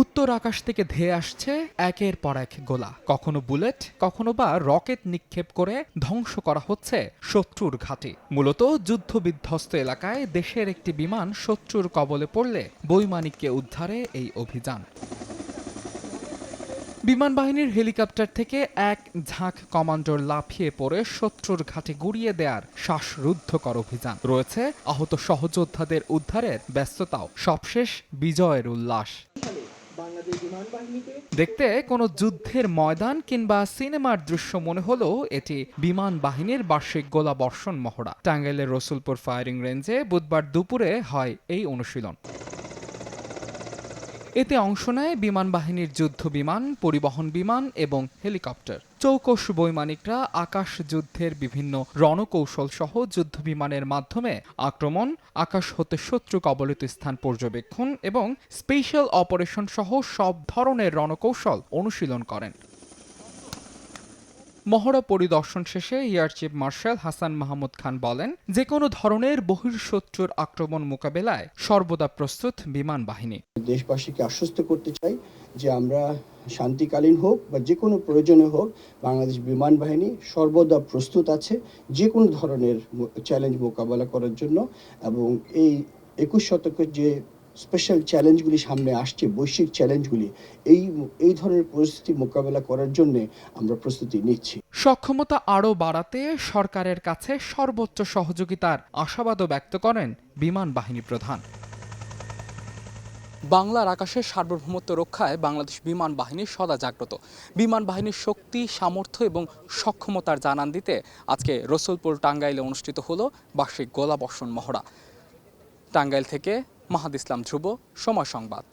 উত্তর আকাশ থেকে ধেয়ে আসছে একের পর এক গোলা, কখনো বুলেট, কখনো বা রকেট নিক্ষেপ করে ধ্বংস করা হচ্ছে শত্রুর ঘাঁটি। মূলত যুদ্ধবিধ্বস্ত এলাকায় দেশের একটি বিমান শত্রুর কবলে পড়লে বৈমানিককে উদ্ধারে এই অভিযান। বিমান বাহিনীর হেলিকপ্টার থেকে এক ঝাঁক কমান্ডোর লাফিয়ে পড়ে শত্রুর ঘাঁটি গুড়িয়ে দেওয়ার শ্বাসরুদ্ধকর অভিযান। রয়েছে আহত সহযোদ্ধাদের উদ্ধারের ব্যস্ততাও, সবশেষ বিজয়ের উল্লাস। দেখতে কোনো যুদ্ধের ময়দান কিংবা সিনেমার দৃশ্য মনে হলেও এটি বিমান বাহিনীর বার্ষিক গোলাবর্ষণ মহড়া। টাঙ্গাইলের রসুলপুর ফায়ারিং রেঞ্জে বুধবার দুপুরে হয় এই অনুশীলন। এতে অংশ নেয় বিমান বাহিনীর যুদ্ধ বিমান, পরিবহন বিমান এবং হেলিকপ্টার। চৌকস বৈমানিকরা আকাশ যুদ্ধের বিভিন্ন রণকৌশল সহ যুদ্ধ বিমানের মাধ্যমে আক্রমণ, আকাশ হতে শত্রু কবলিত স্থান পর্যবেক্ষণ এবং স্পেশাল অপারেশন সহ সব ধরনের রণকৌশল অনুশীলন করেন। মহড়া পরিদর্শন শেষে air chief marshal Hasan Mahmud Khan বলেন, যে কোনো ধরনের বহির্শত্রুর আক্রমণ মোকাবেলায় সর্বদা প্রস্তুত বিমান বাহিনী। দেশবাসীকে আশ্বস্ত করতে চাই যে আমরা শান্তিকালীন হোক বা যে কোনো প্রয়োজনে হোক, বাংলাদেশ বিমান বাহিনী সর্বদা প্রস্তুত আছে যে কোনো ধরনের চ্যালেঞ্জ মোকাবেলা করার জন্য। এবং এই 21 শতকের যে স্পেশাল চ্যালেঞ্জগুলি সামনে আসছে, বৈশ্বিক চ্যালেঞ্জগুলি, এই ধরনের পরিস্থিতি মোকাবেলা করার জন্য আমরা প্রস্তুতি নিচ্ছি। সক্ষমতা আরও বাড়াতে সরকারের কাছে সর্বোচ্চ সহযোগিতার আশাবাদও ব্যক্ত করেন বিমান বাহিনী প্রধান। বাংলার আকাশের সার্বভৌমত্ব রক্ষায় বাংলাদেশ বিমান বাহিনী সদা জাগ্রত। বিমান বাহিনীর শক্তি, সামর্থ্য এবং সক্ষমতার জানান দিতে আজকে রসুলপুর টাঙ্গাইলে অনুষ্ঠিত হলো বার্ষিক গোলাবর্ষণ মহড়া। টাঙ্গাইল থেকে মাহাদ ইসলাম ধ্রুব, সময় সংবাদ।